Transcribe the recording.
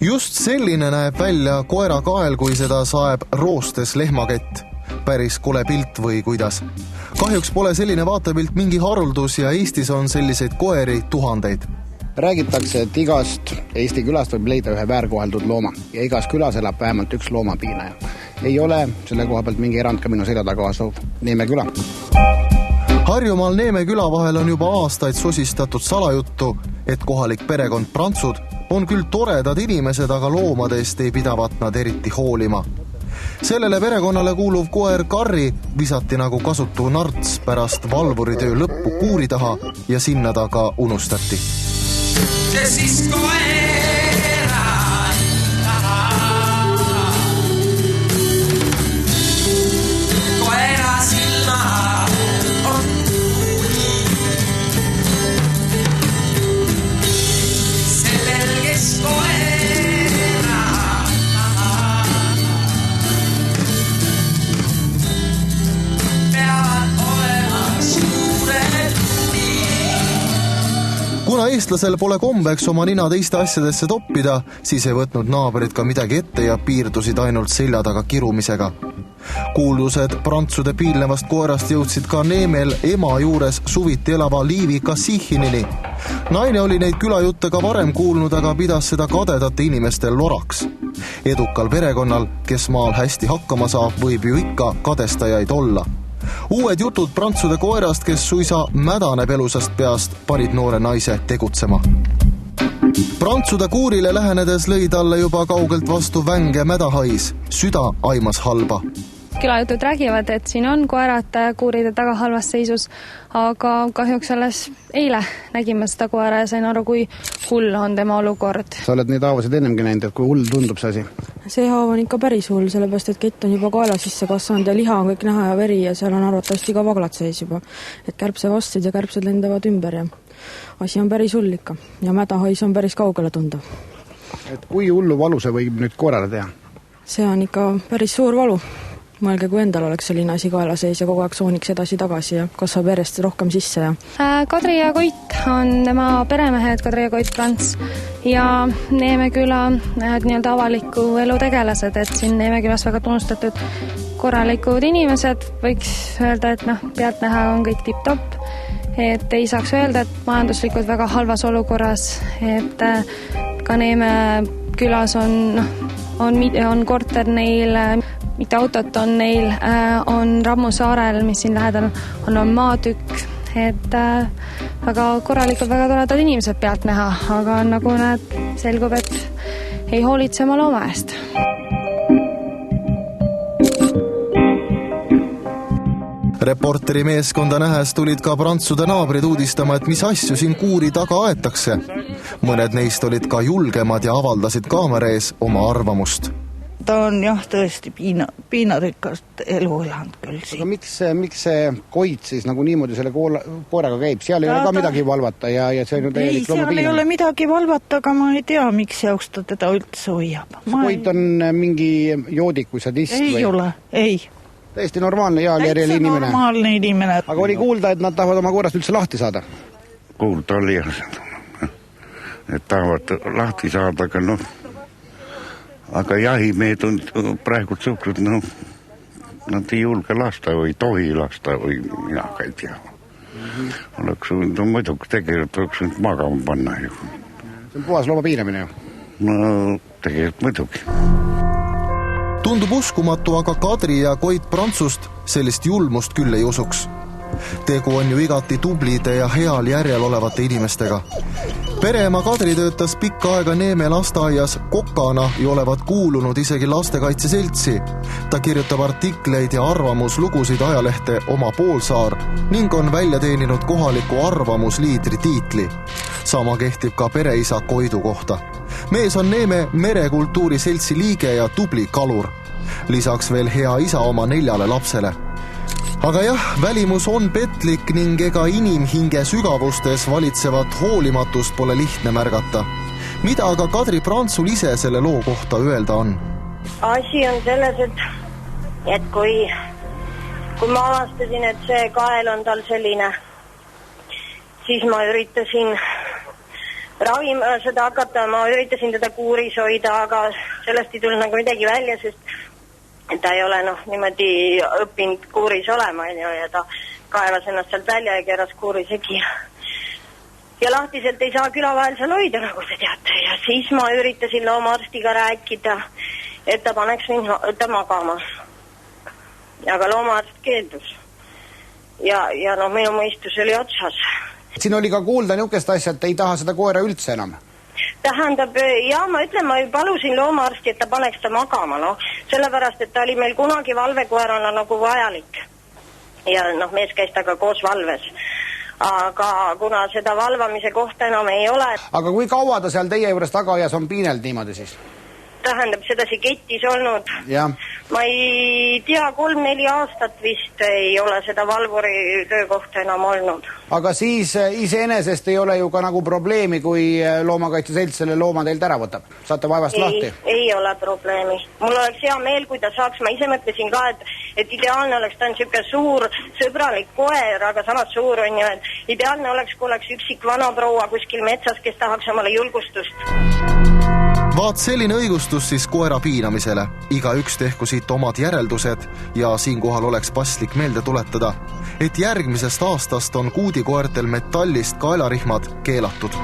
Just selline näeb välja koera kael, kui seda saeb roostes lehmakett. Päris kole pilt või kuidas. Kahjuks pole selline vaatepilt mingi haruldus ja Eestis on selliseid koeri tuhandeid. Räägitakse, et igast Eesti külast võib leida ühe väärkoheldud looma ja igas külas elab vähemalt üks loomapiinaja. Ei ole selle koha pealt mingi erand ka minu selja taga asuv Neeme küla. Harjumaal Neeme küla vahel on juba aastaid sosistatud salajuttu, et kohalik perekond Prantsud on küll toredad inimesed, aga loomadest ei pidavat nad eriti hoolima. Sellele perekonnale kuuluv koer Karri visati nagu kasutu narts pärast valvuritöö lõppu kuuri taha ja sinna ta ka unustati. Ja siis koera koera silma on tuuni sellel, kes koera peavad olema suured. Kuna eestlasel pole kombeks oma nina teiste asjadesse toppida, siis ei võtnud naabrid ka midagi ette ja piirdusid ainult selja taga kirumisega. Kuuldused prantsude piilnevast koerast jõudsid ka Neemel ema juures suviti elava Liivi Kassihhinini. Naine oli neid külajutte ka varem kuulnud, aga pidas seda kadedate inimestel loraks. Edukal perekonnal, kes maal hästi hakkama saab, võib ju ikka kadestajaid olla. Uued jutud prantsude koerast, kes suisa mädaneb elusast peast, panid noore naise tegutsema. Prantsude kuurile lähenedes lõi talle juba kaugelt vastu vänge mädahais. Süda aimas halba. Külajutud räägivad, et siin on koerad kuuride taga halvas seisus, aga kahjuks alles eile nägime seda koera ja sain aru, kui hull on tema olukord. Sa oled neid haavasid ennemgi näinud, et kui hull tundub see asi? See haav on ikka päris hull, sellepärast et kett on juba kaela sisse kasvanud ja liha on kõik näha ja veri ja seal on arvatavasti ka vaglad seis juba. Et kärbsevastid ja kärbsed lendavad ümber ja asi on päris hull ikka ja mädahais on päris kaugele tundav. Et kui hullu valu see võib nüüd koerale teha? See on ikka päris suur valu. Mõelge, kui endal oleks selline asi kaela seis ja kogu aeg sooniks edasi-tagasi ja kasvab järjest rohkem sisse. Ja. Kadri ja Koit on tema peremehed, Kadri ja Koit Prants ja Neeme küla nii-öelda avaliku elu tegelased, et siin Neeme külas väga tunnustatud korralikud inimesed, võiks öelda, et pealtnäha on kõik tipp-topp, et ei saaks öelda, et majanduslikult väga halvas olukorras, et ka Neeme külas on korter neil, mitte autot on neil, on Rammusaarel, mis siin lähedal on maatükk, et väga korralikult, väga toredad inimesed pealt näha, aga nagu näed, selgub, et ei hoolitse oma looma eest. Reporteri meeskonda nähes tulid ka prantsude naabrid uudistama, et mis asju siin kuuri taga aetakse. Mõned neist olid ka julgemad ja avaldasid kaamera ees oma arvamust. Ta on tõesti piinarikast elu elanud küll siin. Aga miks see Koit siis nagu niimoodi selle koeraga käib? Seal ei ole ka midagi valvata ja see on täielik loomapiina. Seal ei ole midagi valvata, aga ma ei tea, miks jaoks ta teda üldse hoiab. Koit on mingi joodik või sadist? Ei ole, ei. Täiesti normaalne järjel inimene. Normaalne inimene. Aga oli kuulda, et nad tahavad oma koerast üldse lahti saada? Kuulda oli et tahavad lahti saada, aga jahimehed on praegu suhkrud, nad ei julge lasta või tohi lasta või mina ka ei tea. Oleks muidugi tegelikult oleks nüüd magama panna ju. See on puhas looma piinamine ju? No tegelikult muidugi. Tundub uskumatu, aga Kadri ja Koit Prantsust sellist julmust küll ei usuks. Tegu on ju igati tublide ja heal järjel olevate inimestega. Pereema Kadri töötas pikka aega Neeme lasteaias kokana ja olevat kuulunud isegi lastekaitseseltsi. Ta kirjutab artikleid ja arvamuslugusid ajalehte Oma Poolsaar ning on välja teeninud kohaliku arvamusliidri tiitli. Sama kehtib ka pereisa Koidu kohta. Mees on Neeme merekultuuri seltsi liige ja tubli kalur. Lisaks veel hea isa oma 4 lapsele. Aga jah, välimus on petlik ning ega inimhinge sügavustes valitsevat hoolimatust pole lihtne märgata. Mida aga Kadri Prantsul ise selle loo kohta öelda on? Asi on selles, et kui ma avastasin, et see kael on tal selline, siis ma üritasin ravima seda hakata, ma üritasin teda kuuris hoida, aga sellest ei tulnud nagu midagi välja, sest ta ei ole niimoodi õppinud kuuris olema ja ta kaevas ennast sealt välja ja keeras kuurisegi. Ja lahtiselt ei saa küla vahel seal hoida, nagu te teate. Ja siis ma üritasin loomaarstiga rääkida, et ta paneks mind magama. Aga loomaarst keeldus. Ja minu mõistus oli otsas. Siin oli ka kuulda niukest asja, et ei taha seda koera üldse enam. Tähendab, ma ütlen, ma palusin loomaarsti, et ta paneks ta magama, sellepärast, et ta oli meil kunagi valvekoerana nagu vajalik. Ja mees käis taga koos valves. Aga kuna seda valvamise kohta enam ei ole. Aga kui kaua ta seal teie juures tagaaias on piineld niimoodi siis? Tähendab, sedasi kettis olnud. Ja. Ma ei tea, 3-4 aastat vist ei ole seda valvuri töökohta enam olnud. Aga siis iseenesest ei ole ju ka nagu probleemi, kui loomakaitse selts selle looma teilt ära võtab. Saate vaevast lahti? Ei ole probleemi. Mul oleks hea meel, kui ta saaks. Ma ise mõtlesin ka, et ideaalne oleks, ta on siuke suur, sõbralik koer, aga samas suur on ju, et ideaalne oleks, kui oleks üksik vana proua kuskil metsas, kes tahaks omale julgustust. Vaat selline õigustus siis koera piinamisele. Igaüks tehku siit omad järeldused ja siinkohal oleks paslik meelde tuletada, et järgmisest aastast on kuudikoertel metallist kaelarihmad keelatud.